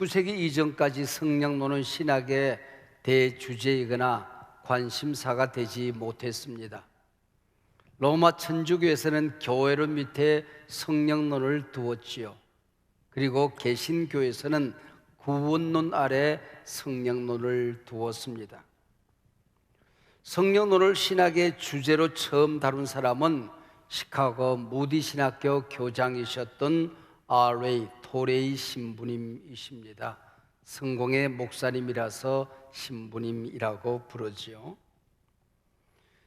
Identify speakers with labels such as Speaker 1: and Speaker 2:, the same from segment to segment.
Speaker 1: 19세기 이전까지 성령론은 신학의 대주제이거나 관심사가 되지 못했습니다. 로마 천주교에서는 교회론 밑에 성령론을 두었지요. 그리고 개신교에서는 구원론 아래 성령론을 두었습니다. 성령론을 신학의 주제로 처음 다룬 사람은 시카고 무디 신학교 교장이셨던 R.A. 토레이 신부님이십니다. 성공의 목사님이라서 신부님이라고 부르지요.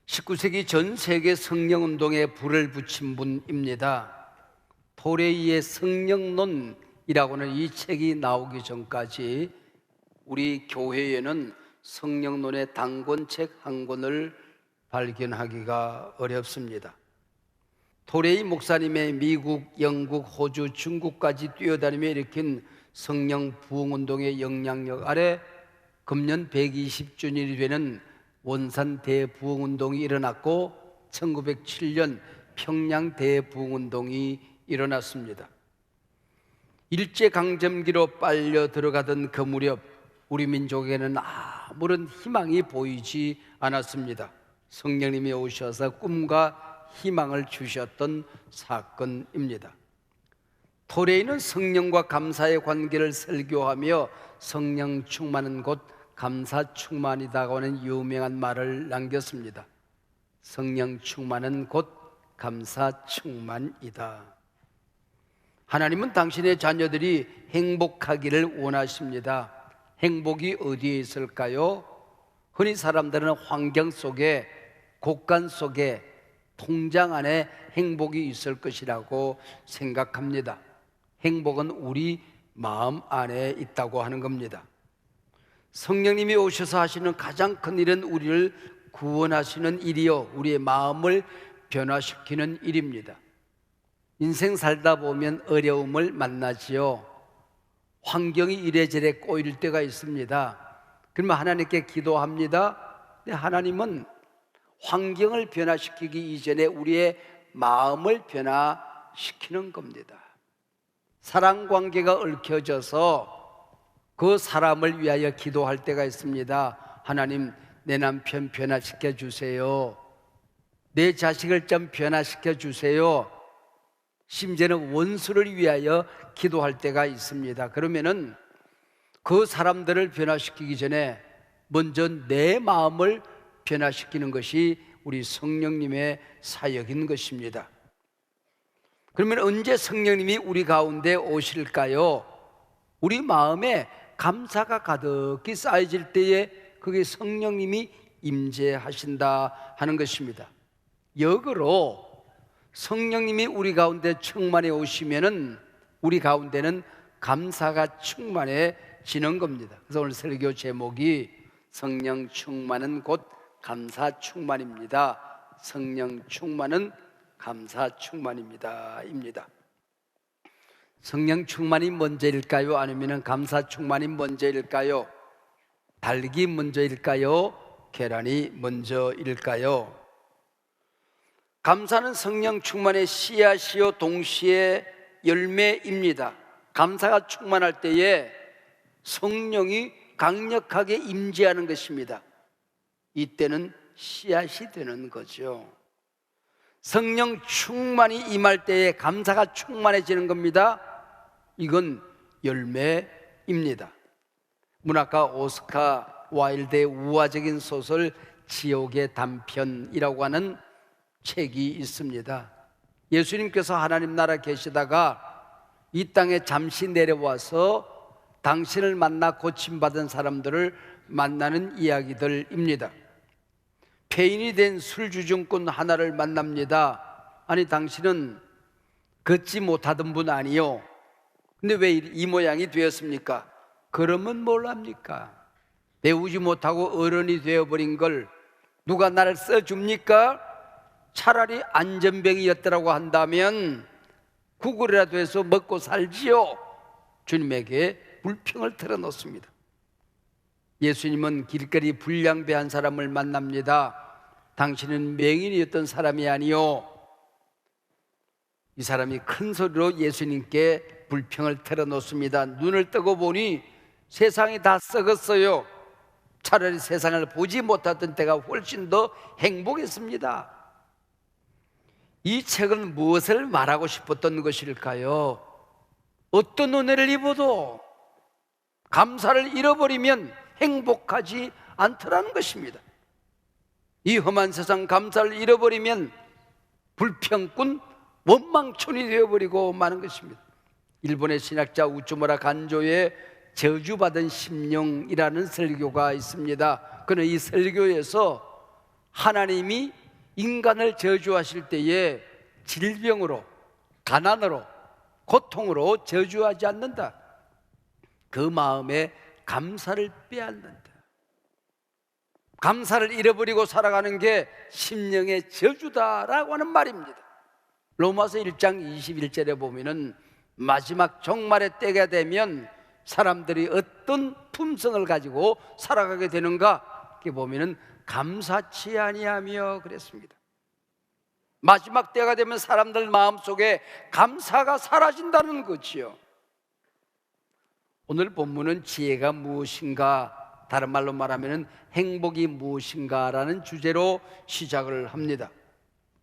Speaker 1: 19세기 전 세계 성령운동에 불을 붙인 분입니다. 토레이의 성령론이라고는 이 책이 나오기 전까지 우리 교회에는 성령론의 단권책 한 권을 발견하기가 어렵습니다. 토레이 목사님의 미국, 영국, 호주, 중국까지 뛰어다니며 일으킨 성령 부흥운동의 영향력 아래 금년 120주년이 되는 원산 대부흥운동이 일어났고 1907년 평양 대부흥운동이 일어났습니다. 일제강점기로 빨려 들어가던 그 무렵 우리 민족에는 아무런 희망이 보이지 않았습니다. 성령님이 오셔서 꿈과 희망을 주셨던 사건입니다. 토레이는 성령과 감사의 관계를 설교하며 성령 충만은 곧 감사 충만이다고 하는 유명한 말을 남겼습니다. 성령 충만은 곧 감사 충만이다. 하나님은 당신의 자녀들이 행복하기를 원하십니다. 행복이 어디에 있을까요? 흔히 사람들은 환경 속에, 곳간 속에, 통장 안에 행복이 있을 것이라고 생각합니다. 행복은 우리 마음 안에 있다고 하는 겁니다. 성령님이 오셔서 하시는 가장 큰 일은 우리를 구원하시는 일이요, 우리의 마음을 변화시키는 일입니다. 인생 살다 보면 어려움을 만나지요. 환경이 이래저래 꼬일 때가 있습니다. 그러면 하나님께 기도합니다. 근데 하나님은 환경을 변화시키기 이전에 우리의 마음을 변화시키는 겁니다. 사랑관계가 얽혀져서 그 사람을 위하여 기도할 때가 있습니다. 하나님, 내 남편 변화시켜 주세요. 내 자식을 좀 변화시켜 주세요. 심지어는 원수를 위하여 기도할 때가 있습니다. 그러면은 그 사람들을 변화시키기 전에 먼저 내 마음을 변화시키는 것이 우리 성령님의 사역인 것입니다. 그러면 언제 성령님이 우리 가운데 오실까요? 우리 마음에 감사가 가득히 쌓여질 때에 그게 성령님이 임재하신다 하는 것입니다. 역으로 성령님이 우리 가운데 충만해 오시면은 우리 가운데는 감사가 충만해지는 겁니다. 그래서 오늘 설교 제목이 성령 충만은 곧 감사 충만입니다. 성령 충만은 감사 충만입니다. 입니다. 성령 충만이 먼저일까요? 아니면 감사 충만이 먼저일까요? 달기 먼저일까요? 계란이 먼저일까요? 감사는 성령 충만의 씨앗이요 동시에 열매입니다. 감사가 충만할 때에 성령이 강력하게 임재하는 것입니다. 이때는 씨앗이 되는 거죠. 성령 충만이 임할 때에 감사가 충만해지는 겁니다. 이건 열매입니다. 문학가 오스카 와일드의 우화적인 소설 지옥의 단편이라고 하는 책이 있습니다. 예수님께서 하나님 나라 계시다가 이 땅에 잠시 내려와서 당신을 만나 고침받은 사람들을 만나는 이야기들입니다. 폐인이 된 술주정꾼 하나를 만납니다. 아니, 당신은 걷지 못하던 분 아니요? 근데 왜 이 모양이 되었습니까? 그러면 뭘 합니까? 배우지 못하고 어른이 되어버린 걸 누가 나를 써줍니까? 차라리 안전병이었더라고 한다면 구걸이라도 해서 먹고 살지요. 주님에게 불평을 털어놓습니다. 예수님은 길거리 불량배한 사람을 만납니다. 당신은 맹인이었던 사람이 아니요, 이 사람이 큰 소리로 예수님께 불평을 털어놓습니다. 눈을 뜨고 보니 세상이 다 썩었어요. 차라리 세상을 보지 못하던 때가 훨씬 더 행복했습니다. 이 책은 무엇을 말하고 싶었던 것일까요? 어떤 은혜를 입어도 감사를 잃어버리면 행복하지 않더라는 것입니다. 이 험한 세상 감사를 잃어버리면 불평꾼, 원망촌이 되어버리고 마는 것입니다. 일본의 신학자 우츠무라 간조의 저주받은 심령이라는 설교가 있습니다. 그는 이 설교에서 하나님이 인간을 저주하실 때에 질병으로, 가난으로, 고통으로 저주하지 않는다. 그 마음에 감사를 빼앗는다. 감사를 잃어버리고 살아가는 게 심령의 저주다라고 하는 말입니다. 로마서 1장 21절에 보면은 마지막 종말의 때가 되면 사람들이 어떤 품성을 가지고 살아가게 되는가? 이렇게 보면은 감사치 아니하며 그랬습니다. 마지막 때가 되면 사람들 마음속에 감사가 사라진다는 거지요. 오늘 본문은 지혜가 무엇인가, 다른 말로 말하면 행복이 무엇인가라는 주제로 시작을 합니다.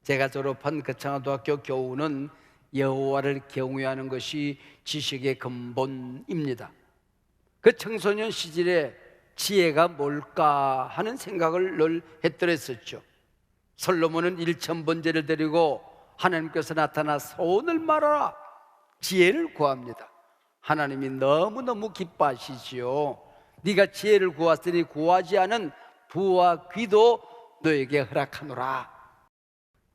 Speaker 1: 제가 졸업한 거창고등학교 교우는 여호와를 경외하는 것이 지식의 근본입니다. 그 청소년 시절에 지혜가 뭘까 하는 생각을 늘 했더랬었죠. 솔로몬은 1000번제를 드리고 하나님께서 나타나 소원을 말하라, 지혜를 구합니다. 하나님이 너무너무 기뻐하시지요. 네가 지혜를 구하더니 구하지 않은 부와 귀도 너에게 허락하노라.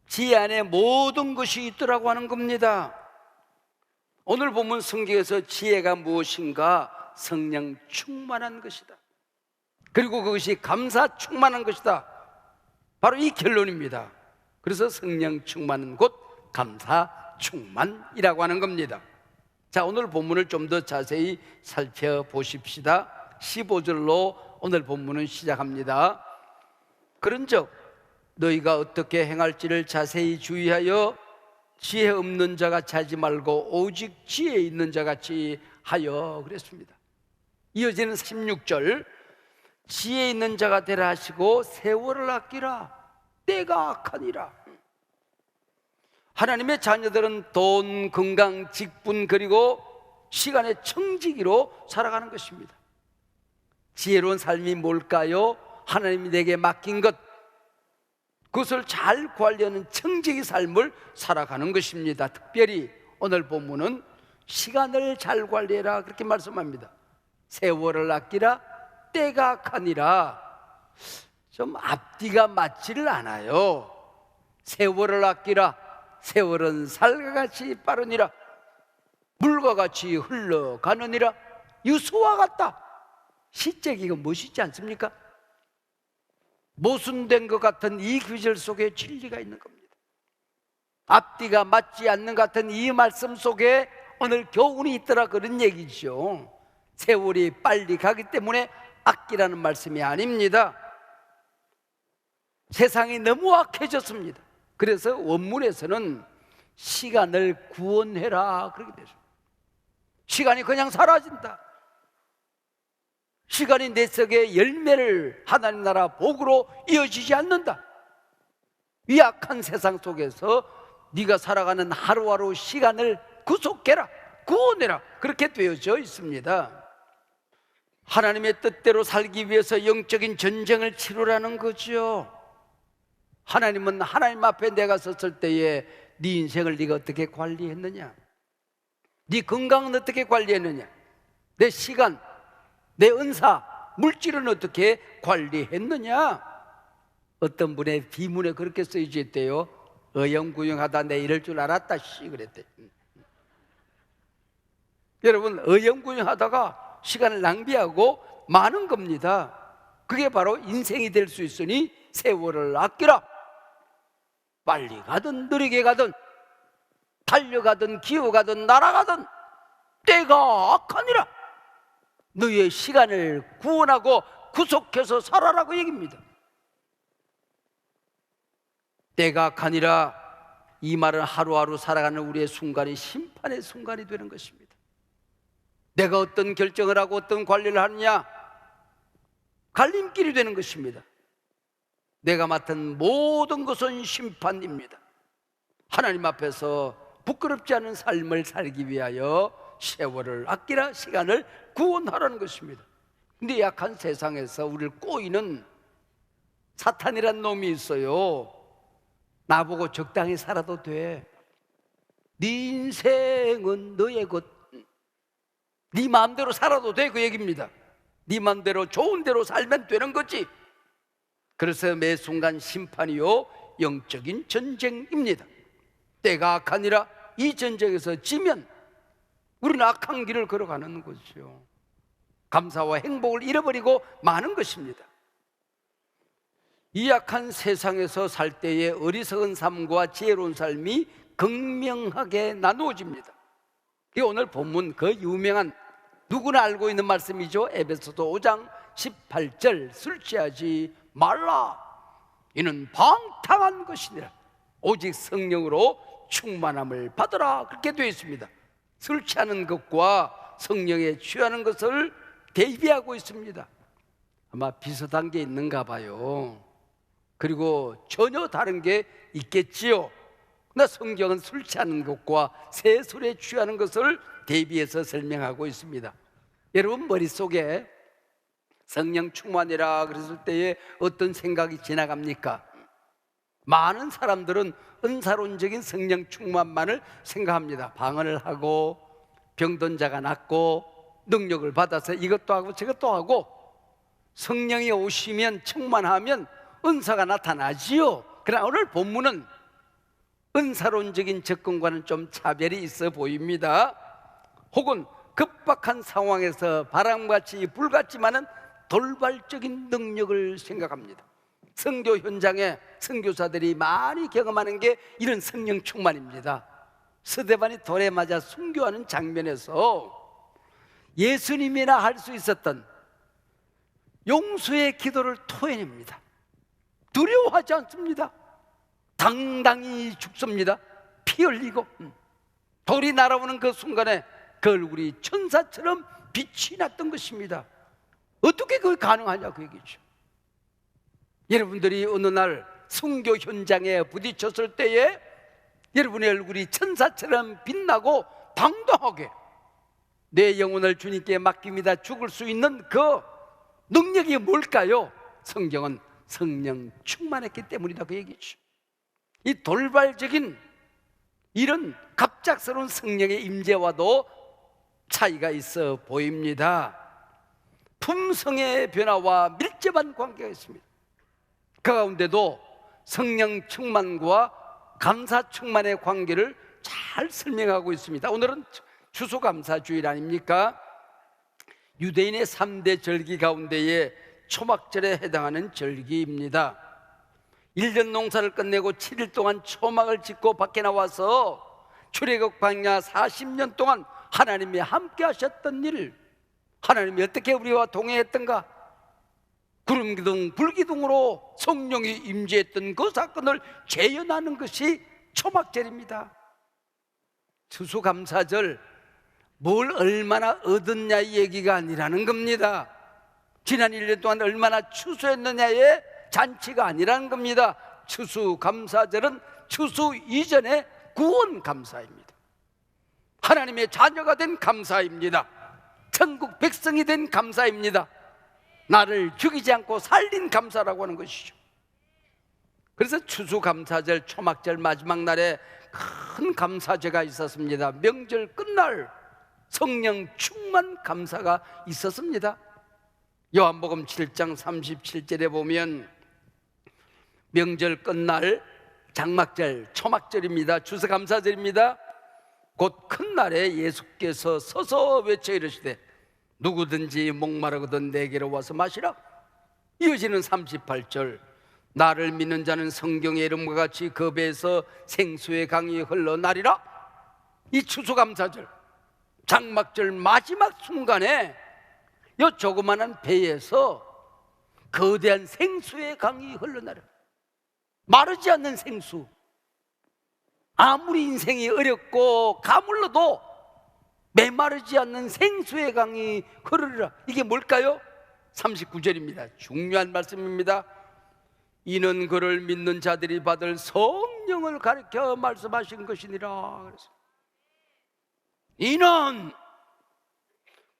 Speaker 1: 지혜 안에 모든 것이 있더라고 하는 겁니다. 오늘 보면 성경에서 지혜가 무엇인가? 성령 충만한 것이다. 그리고 그것이 감사 충만한 것이다. 바로 이 결론입니다. 그래서 성령 충만은 곧 감사 충만이라고 하는 겁니다. 자, 오늘 본문을 좀 더 자세히 살펴보십시다. 15절로 오늘 본문은 시작합니다. 그런즉 너희가 어떻게 행할지를 자세히 주의하여 지혜 없는 자같이 하지 말고 오직 지혜 있는 자같이 하여 그랬습니다. 이어지는 16절, 지혜 있는 자가 되라 하시고 세월을 아끼라, 때가 악하니라. 하나님의 자녀들은 돈, 건강, 직분 그리고 시간의 청지기로 살아가는 것입니다. 지혜로운 삶이 뭘까요? 하나님이 내게 맡긴 것, 그것을 잘 관리하는 청지기 삶을 살아가는 것입니다. 특별히 오늘 본문은 시간을 잘 관리해라 그렇게 말씀합니다. 세월을 아끼라, 때가 악하니라. 좀 앞뒤가 맞지를 않아요. 세월을 아끼라, 세월은 살과 같이 빠르니라, 물과 같이 흘러가느니라. 유수와 같다. 시제기가 멋있지 않습니까? 모순된 것 같은 이 구절 속에 진리가 있는 겁니다. 앞뒤가 맞지 않는 것 같은 이 말씀 속에 오늘 교훈이 있더라 그런 얘기죠. 세월이 빨리 가기 때문에 아끼라는 말씀이 아닙니다. 세상이 너무 악해졌습니다. 그래서 원문에서는 시간을 구원해라 그렇게 되죠. 시간이 그냥 사라진다. 시간이 내 속에 열매를 하나님 나라 복으로 이어지지 않는다. 이 악한 세상 속에서 네가 살아가는 하루하루 시간을 구속해라, 구원해라 그렇게 되어져 있습니다. 하나님의 뜻대로 살기 위해서 영적인 전쟁을 치르라는 거죠. 하나님은 하나님 앞에 내가 섰을 때에 네 인생을 네가 어떻게 관리했느냐, 네 건강은 어떻게 관리했느냐, 내 시간, 내 은사, 물질은 어떻게 관리했느냐. 어떤 분의 비문에 그렇게 쓰여져 있대요. 어영부영하다 내 이럴 줄 알았다 씨 그랬대. 여러분, 어영부영하다가 시간을 낭비하고 마는 겁니다. 그게 바로 인생이 될 수 있으니 세월을 아끼라. 빨리 가든 느리게 가든 달려가든 기어가든 날아가든 때가 악하니라. 너의 시간을 구원하고 구속해서 살아라고 얘기입니다. 때가 악하니라. 이 말은 하루하루 살아가는 우리의 순간이 심판의 순간이 되는 것입니다. 내가 어떤 결정을 하고 어떤 관리를 하느냐, 갈림길이 되는 것입니다. 내가 맡은 모든 것은 심판입니다. 하나님 앞에서 부끄럽지 않은 삶을 살기 위하여 세월을 아끼라, 시간을 구원하라는 것입니다. 근데 약한 세상에서 우리를 꼬이는 사탄이란 놈이 있어요. 나보고 적당히 살아도 돼, 네 인생은 너의 것, 네 마음대로 살아도 돼, 그 얘기입니다. 네 마음대로 좋은 대로 살면 되는 거지. 그래서 매 순간 심판이요 영적인 전쟁입니다. 때가 악하니라, 이 전쟁에서 지면 우리는 악한 길을 걸어가는 거죠. 감사와 행복을 잃어버리고 마는 것입니다. 이 악한 세상에서 살 때의 어리석은 삶과 지혜로운 삶이 극명하게 나누어집니다. 이 오늘 본문 그 유명한, 누구나 알고 있는 말씀이죠. 에베소서 5장 18절, 술 취하지 말라, 이는 방탕한 것이니라, 오직 성령으로 충만함을 받으라, 그렇게 되어 있습니다. 술 취하는 것과 성령에 취하는 것을 대비하고 있습니다. 아마 비슷한 게 있는가 봐요. 그리고 전혀 다른 게 있겠지요. 그러나 성경은 술 취하는 것과 새 술에 취하는 것을 대비해서 설명하고 있습니다. 여러분 머릿속에 성령 충만이라 그랬을 때에 어떤 생각이 지나갑니까? 많은 사람들은 은사론적인 성령 충만만을 생각합니다. 방언을 하고 병든 자가 낫고 능력을 받아서 이것도 하고 저것도 하고, 성령이 오시면 충만하면 은사가 나타나지요. 그러나 오늘 본문은 은사론적인 접근과는 좀 차별이 있어 보입니다. 혹은 급박한 상황에서 바람같이 불같지만은 돌발적인 능력을 생각합니다. 선교 현장에 선교사들이 많이 경험하는 게 이런 성령 충만입니다. 스데반이 돌에 맞아 순교하는 장면에서 예수님이나 할 수 있었던 용서의 기도를 토해냅니다. 두려워하지 않습니다. 당당히 죽습니다. 피 흘리고 돌이 날아오는 그 순간에 그 얼굴이 천사처럼 빛이 났던 것입니다. 어떻게 그게 가능하냐, 그 얘기죠. 여러분들이 어느 날 순교 현장에 부딪혔을 때에 여러분의 얼굴이 천사처럼 빛나고 당당하게 내 영혼을 주님께 맡깁니다 죽을 수 있는 그 능력이 뭘까요? 성경은 성령 충만했기 때문이다, 그 얘기죠. 이 돌발적인 이런 갑작스러운 성령의 임재와도 차이가 있어 보입니다. 품성의 변화와 밀접한 관계가 있습니다. 그 가운데도 성령 충만과 감사 충만의 관계를 잘 설명하고 있습니다. 오늘은 추수감사주일 아닙니까? 유대인의 3대 절기 가운데에 초막절에 해당하는 절기입니다. 1년 농사를 끝내고 7일 동안 초막을 짓고 밖에 나와서 출애굽 광야 40년 동안 하나님이 함께 하셨던 일, 하나님이 어떻게 우리와 동행했던가, 구름기둥 불기둥으로 성령이 임재했던 그 사건을 재현하는 것이 초막절입니다. 추수감사절, 뭘 얼마나 얻었냐 이 얘기가 아니라는 겁니다. 지난 1년 동안 얼마나 추수했느냐의 잔치가 아니라는 겁니다. 추수감사절은 추수 이전의 구원감사입니다. 하나님의 자녀가 된 감사입니다. 천국 백성이 된 감사입니다. 나를 죽이지 않고 살린 감사라고 하는 것이죠. 그래서 추수감사절 초막절 마지막 날에 큰 감사제가 있었습니다. 명절 끝날 성령 충만 감사가 있었습니다. 요한복음 7장 37절에 보면 명절 끝날 장막절 초막절입니다. 추수감사절입니다. 곧 큰 날에 예수께서 서서 외쳐 이르시되 누구든지 목마르거든 내게로 와서 마시라. 이어지는 38절, 나를 믿는 자는 성경의 이름과 같이 그 배에서 생수의 강이 흘러나리라. 이 추수감사절 장막절 마지막 순간에 이 조그마한 배에서 거대한 생수의 강이 흘러나려, 마르지 않는 생수, 아무리 인생이 어렵고 가물러도 메마르지 않는 생수의 강이 흐르리라. 이게 뭘까요? 39절입니다. 중요한 말씀입니다. 이는 그를 믿는 자들이 받을 성령을 가리켜 말씀하신 것이니라. 그래서 이는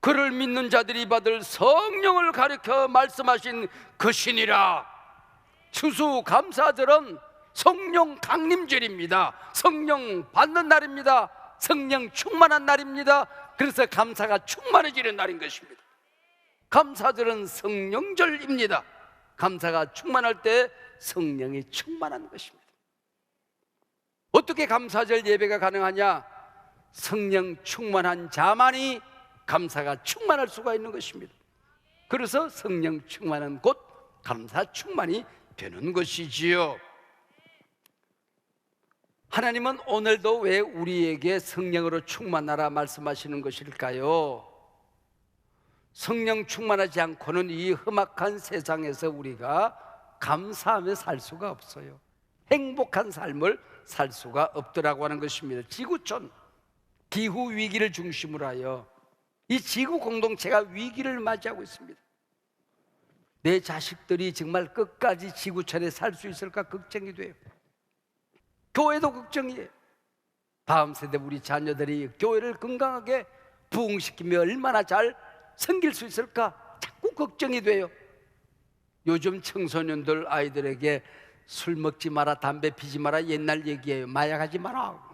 Speaker 1: 그를 믿는 자들이 받을 성령을 가리켜 말씀하신 것이니라. 추수감사절은 성령 강림절입니다. 성령 받는 날입니다. 성령 충만한 날입니다. 그래서 감사가 충만해지는 날인 것입니다. 감사절은 성령절입니다. 감사가 충만할 때 성령이 충만한 것입니다. 어떻게 감사절 예배가 가능하냐? 성령 충만한 자만이 감사가 충만할 수가 있는 것입니다. 그래서 성령 충만한 곳 감사 충만이 되는 것이지요. 하나님은 오늘도 왜 우리에게 성령으로 충만하라 말씀하시는 것일까요? 성령 충만하지 않고는 이 험악한 세상에서 우리가 감사하며 살 수가 없어요. 행복한 삶을 살 수가 없더라고 하는 것입니다. 지구촌 기후 위기를 중심으로 하여 이 지구 공동체가 위기를 맞이하고 있습니다. 내 자식들이 정말 끝까지 지구촌에 살 수 있을까 걱정이 돼요. 교회도 걱정이에요. 다음 세대 우리 자녀들이 교회를 건강하게 부흥시키며 얼마나 잘 섬길 수 있을까 자꾸 걱정이 돼요. 요즘 청소년들 아이들에게 술 먹지 마라, 담배 피지 마라 옛날 얘기예요. 마약하지 마라.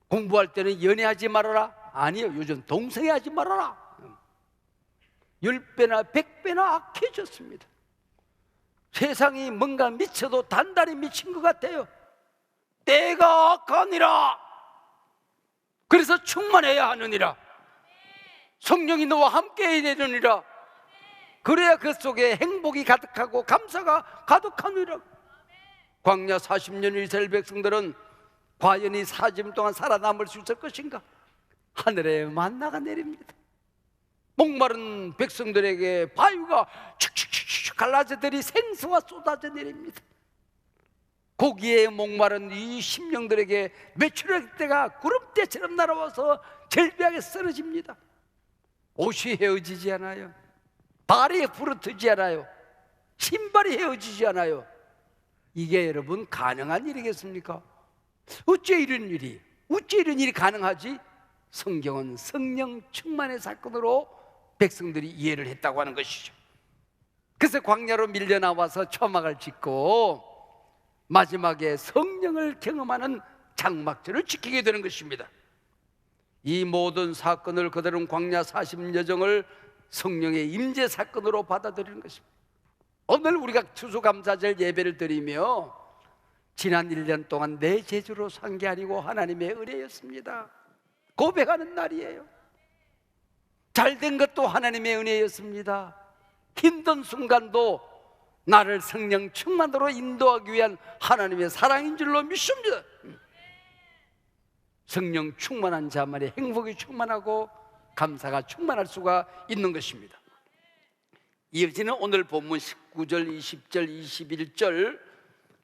Speaker 1: 공부할 때는 연애하지 말아라. 아니요, 요즘 동성애하지 말아라. 10배나 100배나 악해졌습니다. 세상이 뭔가 미쳐도 단단히 미친 것 같아요. 때가 악하니라. 그래서 충만해야 하느니라. 성령이 너와 함께 해야 되느니라. 그래야 그 속에 행복이 가득하고 감사가 가득하느니라. 광야 40년 이스라엘 백성들은 과연 이 40년 동안 살아남을 수 있을 것인가? 하늘에 만나가 내립니다. 목마른 백성들에게 바위가 축축축축 갈라져들이 생수가 쏟아져 내립니다. 고기에 목마른 이 심령들에게 메추라기 때가 구름대처럼 날아와서 절벽에 쓰러집니다. 옷이 헤어지지 않아요. 발이 부러뜨지 않아요. 신발이 헤어지지 않아요. 이게 여러분 가능한 일이겠습니까? 어째 이런 일이 가능하지? 성경은 성령 충만의 사건으로 백성들이 이해를 했다고 하는 것이죠. 그래서 광야로 밀려나와서 초막을 짓고 마지막에 성령을 경험하는 장막절을 지키게 되는 것입니다. 이 모든 사건을 그들은 광야 40여정을 성령의 임재 사건으로 받아들이는 것입니다. 오늘 우리가 추수감사절 예배를 드리며 지난 1년 동안 내 재주로 산 게 아니고 하나님의 은혜였습니다. 고백하는 날이에요. 잘된 것도 하나님의 은혜였습니다. 힘든 순간도 나를 성령 충만으로 인도하기 위한 하나님의 사랑인 줄로 믿습니다. 성령 충만한 자만이 행복이 충만하고 감사가 충만할 수가 있는 것입니다. 이어지는 오늘 본문 19절, 20절, 21절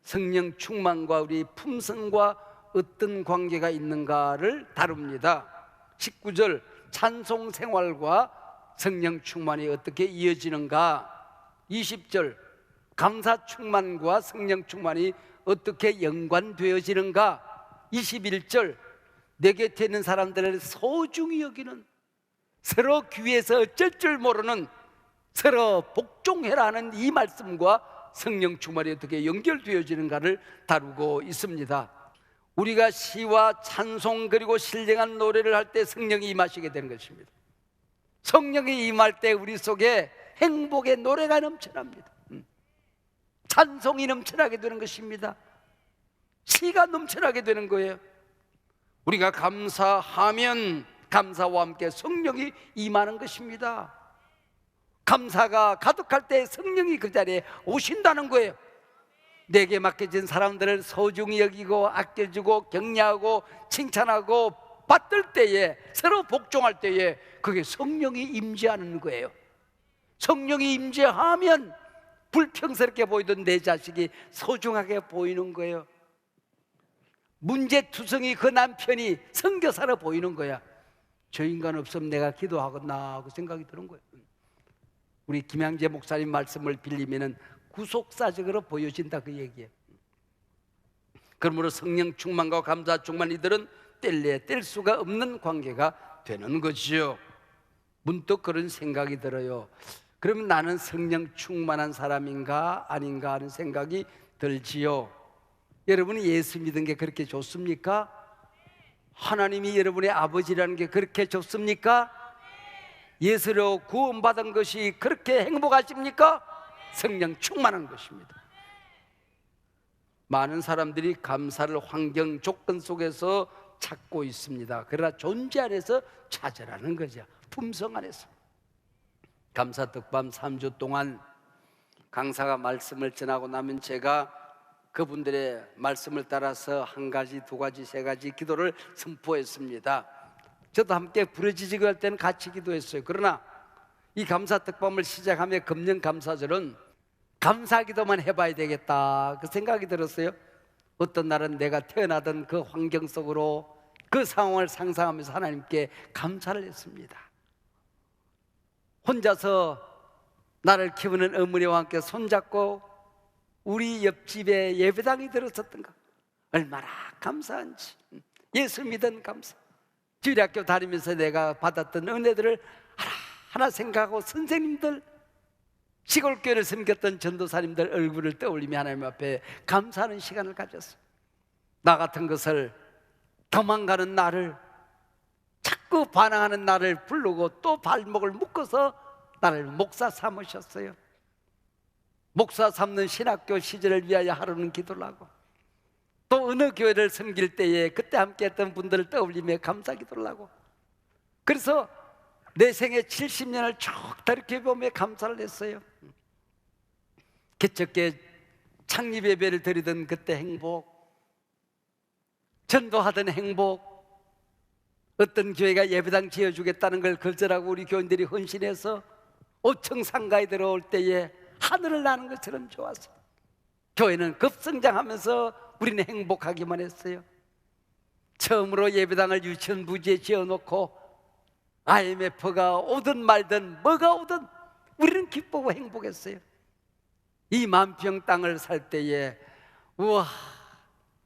Speaker 1: 성령 충만과 우리 품성과 어떤 관계가 있는가를 다룹니다. 19절 찬송 생활과 성령 충만이 어떻게 이어지는가, 20절 감사 충만과 성령 충만이 어떻게 연관되어지는가, 21절 내 곁에 있는 사람들을 소중히 여기는, 서로 귀에서 어쩔 줄 모르는 서로 복종해라는 이 말씀과 성령 충만이 어떻게 연결되어지는가를 다루고 있습니다. 우리가 시와 찬송 그리고 신령한 노래를 할 때 성령이 임하시게 되는 것입니다. 성령이 임할 때 우리 속에 행복의 노래가 넘쳐납니다. 찬송이 넘쳐나게 되는 것입니다. 시가 넘쳐나게 되는 거예요. 우리가 감사하면 감사와 함께 성령이 임하는 것입니다. 감사가 가득할 때 성령이 그 자리에 오신다는 거예요. 내게 맡겨진 사람들을 소중히 여기고 아껴주고 격려하고 칭찬하고 받들 때에, 서로 복종할 때에 그게 성령이 임재하는 거예요. 성령이 임재하면 불평스럽게 보이던 내 자식이 소중하게 보이는 거예요. 문제투성이 그 남편이 선교사로 보이는 거야. 저 인간 없으면 내가 기도하겠나 하고 생각이 드는 거예요. 우리 김양재 목사님 말씀을 빌리면은 구속사적으로 보여진다 그 얘기예요. 그러므로 성령 충만과 감사 충만, 이들은 뗄래야 뗄 수가 없는 관계가 되는 것이죠. 문득 그런 생각이 들어요. 그러면 나는 성령 충만한 사람인가 아닌가 하는 생각이 들지요. 여러분이 예수 믿은 게 그렇게 좋습니까? 하나님이 여러분의 아버지라는 게 그렇게 좋습니까? 예수로 구원받은 것이 그렇게 행복하십니까? 성령 충만한 것입니다. 많은 사람들이 감사를 환경 조건 속에서 찾고 있습니다. 그러나 존재 안에서 찾으라는 거죠. 품성 안에서. 감사 특밤 3주 동안 강사가 말씀을 전하고 나면 제가 그분들의 말씀을 따라서 한 가지, 두 가지, 세 가지 기도를 선포했습니다. 저도 함께 부르짖고 할 때는 같이 기도했어요. 그러나 이 감사 특밤을 시작하며 금년 감사절은 감사 기도만 해봐야 되겠다 그 생각이 들었어요. 어떤 날은 내가 태어나던 그 환경 속으로 그 상황을 상상하면서 하나님께 감사를 했습니다. 혼자서 나를 키우는 어머니와 함께 손잡고 우리 옆집에 예배당이 들었었던가, 얼마나 감사한지. 예수 믿은 감사, 주일학교 다니면서 내가 받았던 은혜들을 하나하나 생각하고, 선생님들, 시골교회를 섬겼던 전도사님들 얼굴을 떠올리며 하나님 앞에 감사하는 시간을 가졌어요. 나 같은 것을, 도망가는 나를, 자꾸 반항하는 나를 부르고 또 발목을 묶어서 나를 목사 삼으셨어요. 목사 삼는 신학교 시절을 위하여 하루는 기도를 하고, 또 어느 교회를 섬길 때에 그때 함께 했던 분들을 떠올리며 감사 기도를 하고, 그래서 내 생애 70년을 쭉 돌이켜보며 감사를 했어요. 개척교회 창립 예배를 드리던 그때 행복, 전도하던 행복, 어떤 교회가 예배당 지어주겠다는 걸 거절하고 우리 교인들이 헌신해서 5층 상가에 들어올 때에 하늘을 나는 것처럼 좋았어요. 교회는 급성장하면서 우리는 행복하기만 했어요. 처음으로 예배당을 유치원 부지에 지어놓고 IMF가 오든 말든 뭐가 오든 우리는 기쁘고 행복했어요. 이 만평 땅을 살 때에 우와,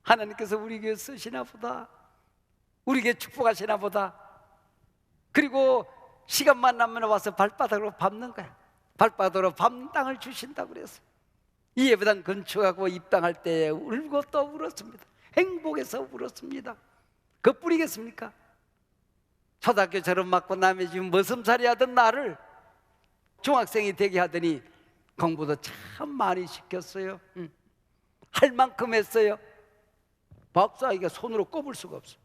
Speaker 1: 하나님께서 우리 교회 쓰시나 보다, 우리 교회 축복하시나 보다. 그리고 시간만 나면 와서 발바닥으로 밟는 거야. 발바닥으로 밟는 땅을 주신다고 그랬어요. 이 예배당 건축하고 입당할 때에 울고 또 울었습니다. 행복해서 울었습니다. 그뿐이겠습니까? 초등학교 졸업 맞고 남의 집 머슴살이 하던 나를 중학생이 되게 하더니 공부도 참 많이 시켰어요. 할 만큼 했어요. 박사이가 손으로 꼽을 수가 없어요.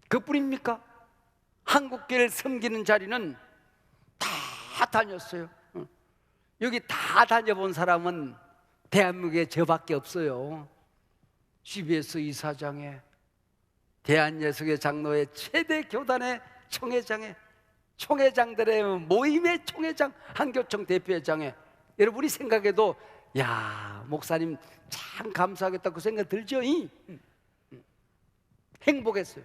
Speaker 1: 그뿐입니까? 한국교회를 섬기는 자리는 다 다녔어요. 여기 다 다녀본 사람은 대한민국에 저밖에 없어요. CBS 이사장에, 대한예수교 장로회 최대 교단의 총회장에, 총회장들의 모임의 총회장, 한교총 대표회장에. 여러분이 생각해도 야, 목사님 참 감사하겠다 그 생각 들죠? 행복했어요.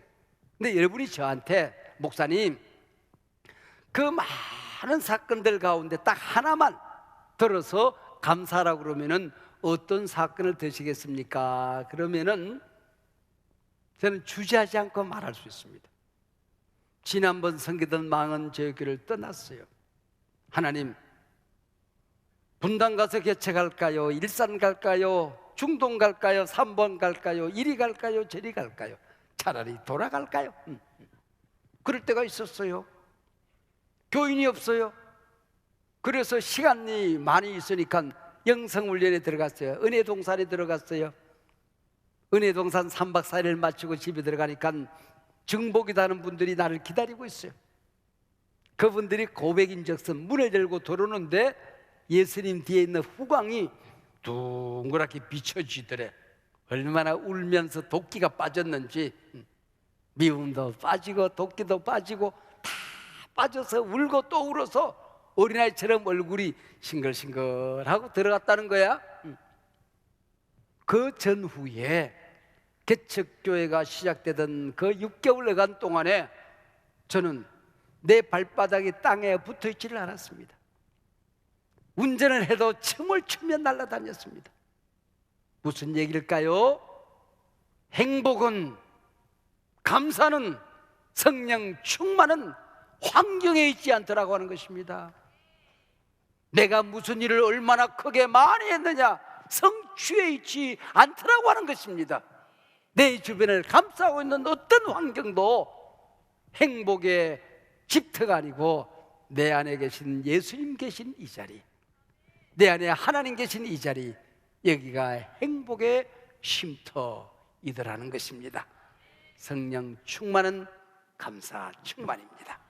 Speaker 1: 근데 여러분이 저한테 목사님, 그 많은 사건들 가운데 딱 하나만 들어서 감사라고 그러면은 어떤 사건을 드시겠습니까? 그러면은 저는 주저하지 않고 말할 수 있습니다. 지난번 섬기던 망은 저교를 떠났어요. 하나님, 분당 가서 개척할까요? 일산 갈까요? 중동 갈까요? 3번 갈까요? 이리 갈까요? 저리 갈까요? 차라리 돌아갈까요? 그럴 때가 있었어요. 교인이 없어요. 그래서 시간이 많이 있으니까 영성훈련에 들어갔어요. 은혜동산에 들어갔어요. 은혜동산 3박 4일을 마치고 집에 들어가니까 정복이다 하는 분들이 나를 기다리고 있어요. 그분들이 고백인적선 문을 열고 들어오는데 예수님 뒤에 있는 후광이 둥그랗게 비춰지더래. 얼마나 울면서 도끼가 빠졌는지, 미움도 빠지고 도끼도 빠지고 다 빠져서 울고 또 울어서 어린아이처럼 얼굴이 싱글싱글하고 들어갔다는 거야. 그 전후에 개척교회가 시작되던 그 6개월간 동안에 저는 내 발바닥이 땅에 붙어 있지를 않았습니다. 운전을 해도 춤을 추며 날아다녔습니다. 무슨 얘기일까요? 행복은, 감사는, 성령 충만은 환경에 있지 않더라고 하는 것입니다. 내가 무슨 일을 얼마나 크게 많이 했느냐, 성취에 있지 않더라고 하는 것입니다. 내 주변을 감싸고 있는 어떤 환경도 행복의 집터가 아니고 내 안에 계신 예수님 계신 이 자리, 내 안에 하나님 계신 이 자리, 여기가 행복의 쉼터이더라는 것입니다. 성령 충만은 감사 충만입니다.